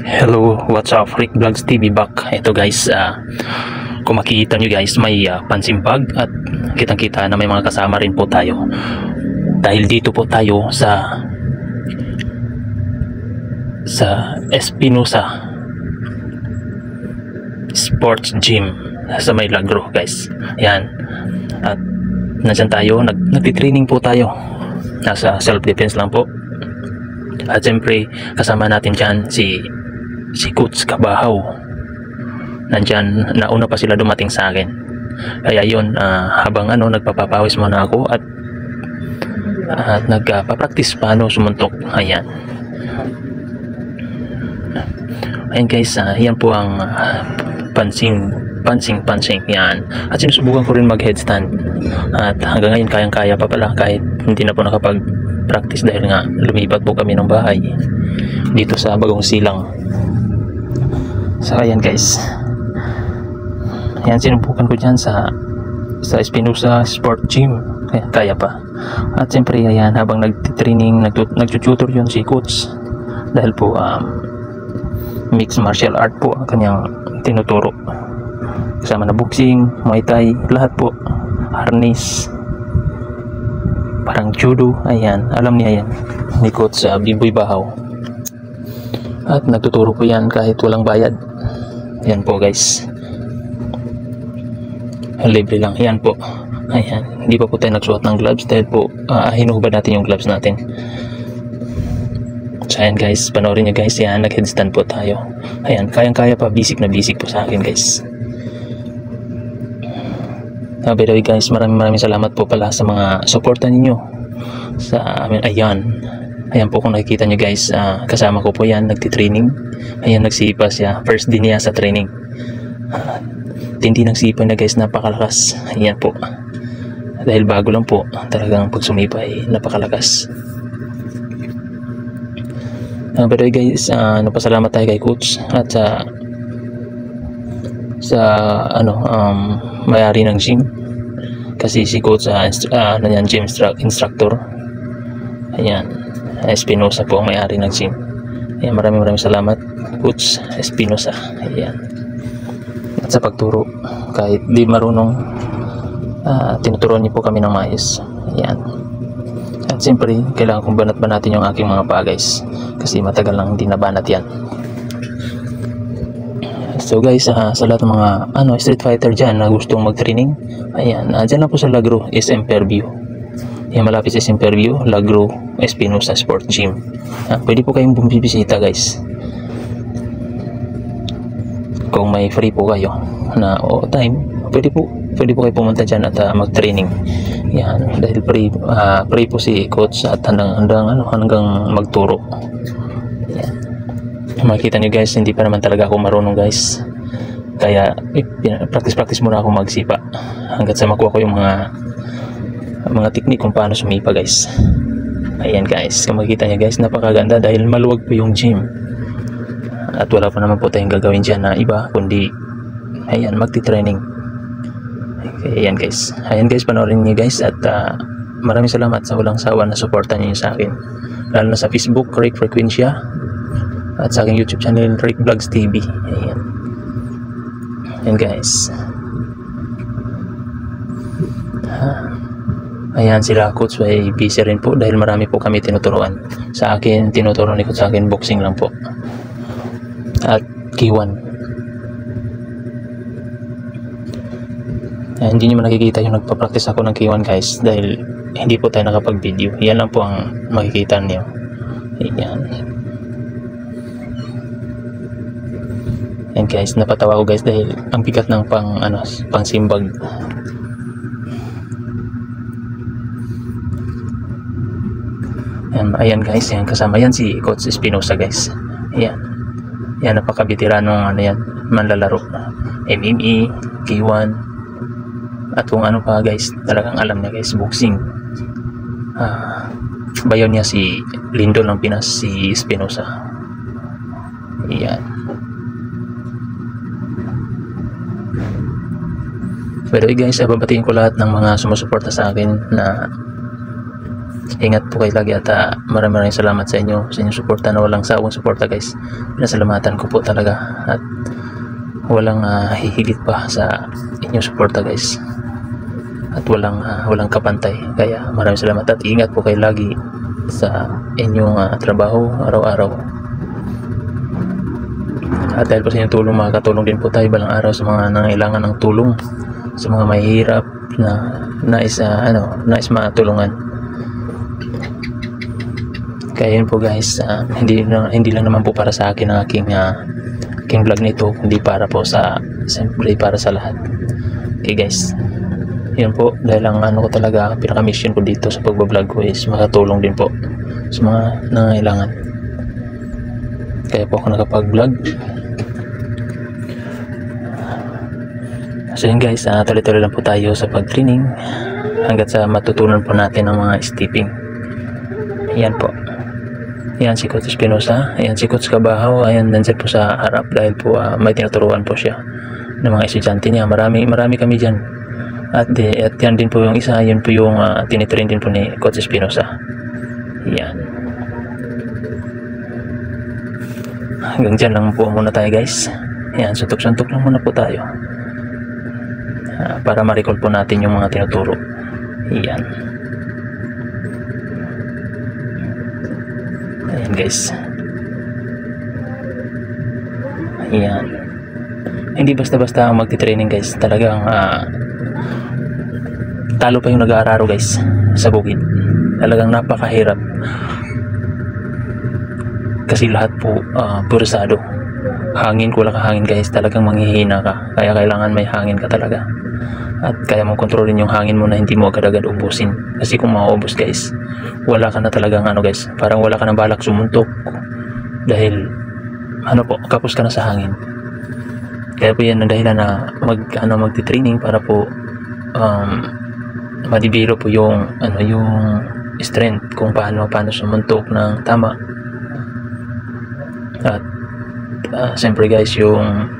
Hello, what's up? Rick Vlogs TV back. Ito guys, kung makikita nyo guys, may punching bag at kitang-kita na may mga kasama rin po tayo. Dahil dito po tayo sa Espinosa Sports Gym sa May Lagro guys. Yan. At nandyan tayo, nagtitraining po tayo. Nasa self-defense lang po. At siyempre kasama natin dyan si Coach Kabahaw. Nandyan, nauna pa sila dumating sa akin. Kaya yun, habang nagpapapawis muna ako at nagpa-practice paano sumuntok. Ayan guys, yan po ang punching. Yan. At sinusubukan ko rin mag headstand. At hanggang ngayon kayang-kaya pa pala kahit hindi na po nakapag-practice dahil nga lumipat po kami ng bahay dito sa Bagong Silang. So ayan guys. Ayan, sinubukan ko dyan sa Espinosa Sport Gym. Kaya pa. At siyempre ayan, habang nagtitraining, nagtututor yun si Coach. Dahil po mixed martial art po ang kanyang tinuturo. Kasama na boxing, muay thai, lahat po. Harness, parang judo. Ayan, alam niya yan ni Coach Biboy Bahaw. At nagtuturo po yan kahit walang bayad. Yan po guys, libre lang. Yan po. Ayan, hindi pa po tayo nagsuot ng gloves dahil po hinuhubad natin yung gloves natin. So ayan guys, panoorin nyo guys. Yan, nag-headstand po tayo. Ayan, kayang-kaya pa, basic na basic po sa akin guys. By the way guys, maraming salamat po pala sa mga suporta ninyo sa amin. Ayan po, kung nakikita nyo guys, kasama ko po yan, nagtitraining. Ayan, nagsipa siya, first din niya sa training. Tindi ng sipa na guys, napakalakas. Ayan po, dahil bago lang po, talagang pag sumipa ay napakalakas. By the way guys, napasalamat tayo kay Coach at sa may-ari ng gym, kasi si Coach gym instructor. Ayan, Espinosa po ang may-ari ng gym. Ayan, maraming salamat Coach Espinosa. Ayan, at sa pagturo, kahit di marunong, tinuturuan niyo po kami ng maayos. Ayan. At siyempre, kailangan kong banat-banatin yung aking mga paa guys, kasi matagal lang hindi nabanat yan. So guys, sa lahat ng mga street fighter dyan na gustong mag-training, ayan, dyan lang po sa Lagro, SM Fairview. Ayan, malapit sa SM Fairview, Lagro, Espinosa Sport Gym. Pwede po kayong bumibisita guys. Kung may free po kayo na time, pwede po kayo pumunta dyan at mag-training. Yan, dahil free po si Coach at hanggang magturo. Yan. Makikita nyo guys, hindi pa naman talaga ako marunong guys. Kaya practice muna ako magsipa hanggat sa makuha ko yung mga technique kung paano sumipa guys. Ayan guys, kung makikita nyo guys, napakaganda dahil maluwag po yung gym. At wala pa naman po tayong gagawin dyan na iba, kundi ayan, magti-training. Okay, ayan guys, panoorin niyo guys. At maraming salamat sa walang sawa na suporta niyo sa akin, lalo na sa Facebook, Rick Frequencia, at sa aking YouTube channel, Rick Vlogs TV. Ayan guys. Ayan, sila Coach ay busy rin po dahil marami po kami tinuturuan. Sa akin, tinuturo ni Coach sa akin boxing lang po at K1. Hindi nyo nakikita yung nagpa-practice ako ng K1 guys dahil hindi po tayo nakapag-video. Yan lang po ang makikita niyo. Ayan. Ayan guys, napatawa ko guys dahil ang bigat ng pang simbag. Ayan guys, yan, kasama yan si Coach Espinosa guys. Ayan. Yan, napaka-veteranong manlalaro. MMA, K1, at kung ano pa guys, talagang alam niya guys, boxing. Bayaw niya si Lindol ng Pinas, si Espinosa. Ayan. By the way guys, babatiin ko lahat ng mga sumusuporta sa akin na Ingat po kayo lagi at maraming salamat sa inyong suporta na walang sawang suporta guys. Pinasalamatan ko po talaga at walang hihigit pa sa inyong suporta guys. At walang kapantay. Kaya maraming salamat at ingat po kayo lagi sa inyong trabaho araw-araw. At dahil po sa inyong tulong, makakatulong din po tayo balang araw sa mga nangailangan ng tulong, sa mga mahihirap na nais matulungan. Kaya yun po guys, hindi lang naman po para sa akin ang aking vlog nito, kundi para po siyempre para sa lahat. Okay guys, yun po, dahil ang ko talaga, pinaka mission ko dito sa pagbablog ko is makatulong din po sa mga nangailangan. Kaya po ako nakapag-vlog. So yun guys, tuloy-tuloy lang po tayo sa pag-training hanggat sa matutunan po natin ang mga stepping. Ayan po. Ayan si Coach Espinosa, ayan si Coach Cabajo, ayan dancer po sa harap dahil po may tinuturuan po siya ng mga estudyante niya. Marami kami dyan. At yan din po yung isa, yun po yung tinitrain din po ni Coach Espinosa. Ayan. Hanggang dyan lang po muna tayo guys. Ayan, suntok-suntok lang muna po tayo. Para ma-recall po natin yung mga tinuturo. Ayan. Ayan guys. Ayan. Hindi basta-basta ang magti-training guys. Talagang talo pa yung nag-aararo guys sa bukid. Talagang napakahirap. Kasi lahat po pursado. Hangin, kulang ka hangin guys. Talagang manghihina ka. Kaya kailangan may hangin ka talaga. At kaya mong kontrolin yung hangin mo na hindi mo agad-agad ubusin. Kasi kung mauubos guys, wala ka na talagang guys, parang wala ka na balak sumuntok. Dahil kapos ka na sa hangin. Kaya po yan ang dahilan na magti-training para po madibiro po yung strength kung paano sumuntok ng tama. At siyempre guys, yung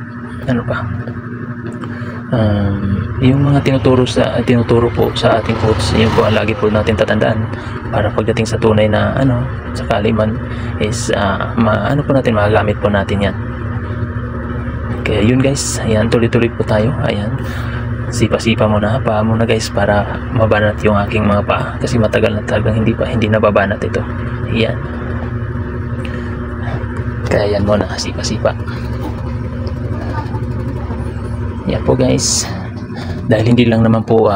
yung mga tinuturo po sa ating coach, yun po ang lagi po natin tatandaan para pagdating sa tunay na sakali man is po natin, magagamit po natin yan. Kaya yun guys, ayan, tuloy-tuloy po tayo. Ayan, sipa-sipa muna, paa muna guys para mabanat yung aking mga paa kasi matagal na talagang hindi nababanat ito. Ayan, kaya yan muna, sipa-sipa. Yan po guys, dahil hindi lang naman po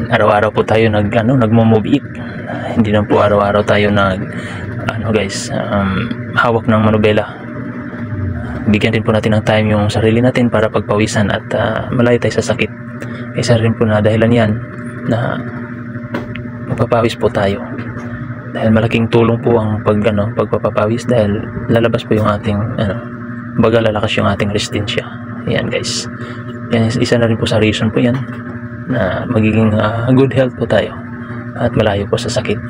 araw-araw po tayo nagmo-move it. Hindi lang po araw-araw tayo hawak ng manubela. Bigyan din po natin ng time yung sarili natin para pagpawisan at malayo tayo sa sakit. Isa rin po na dahilan yan na magpapawis po tayo. Dahil malaking tulong po ang pagpapawis dahil lalabas po yung ating lalakas yung ating resistensya. Ayan guys. Yan, isa na rin po sa reason po yan na magiging good health po tayo at malayo po sa sakit.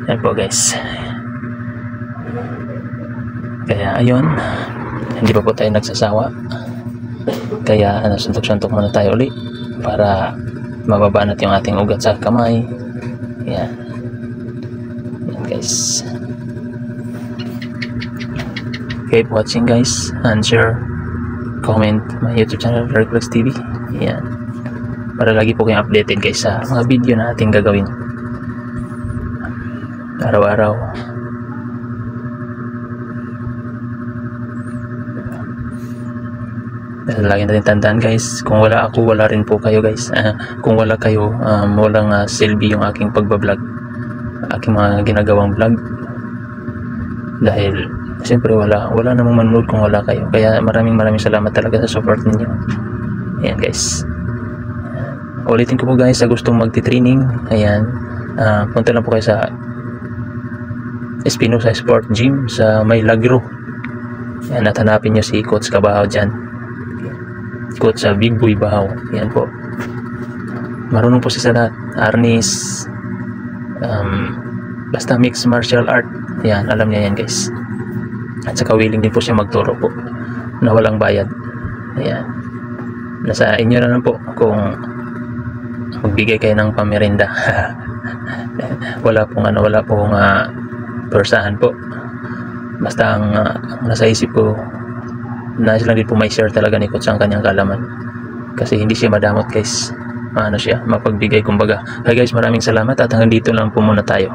Yan po guys. Kaya ayun, hindi pa po tayo nagsasawa. Kaya suntok-suntok muna tayo ulit para mababanat yung ating ugat sa kamay. Yan guys. Keep watching guys and share, comment my YouTube channel, Reflex TV. Yan, para lagi po kayong updated guys sa mga video na ating gagawin araw-araw. Lagi natin tandaan guys, kung wala ako, wala rin po kayo guys. Kung wala kayo, walang silbi yung aking pagbablog, aking mga ginagawang vlog. Dahil siyempre wala namang manonood kung wala kayo. Kaya maraming salamat talaga sa support ninyo. Ayan guys, ulitin ko po guys, sa gustong magti-training, ayan, punta lang po kayo sa Espinosa Sport Gym sa May Lagro. Ayan, at hanapin nyo si Coach Cabajo dyan, Coach sa Big Boy Bahaw. Ayan po, marunong po siya sa lahat, arnis, basta mixed martial art. Ayan, alam niya yan guys. At saka willing din po siya magturo po na walang bayad. Ayan, nasa inyo na lang po kung magbigay kayo ng pamerinda. wala pong persahan po. Basta ang nasa isip ko, nais lang din po may share talaga ni Coach ang kanyang kalaman. Kasi hindi siya madamot guys. Siya, mapagbigay kumbaga. Kaya guys, maraming salamat at hanggang dito lang po muna tayo.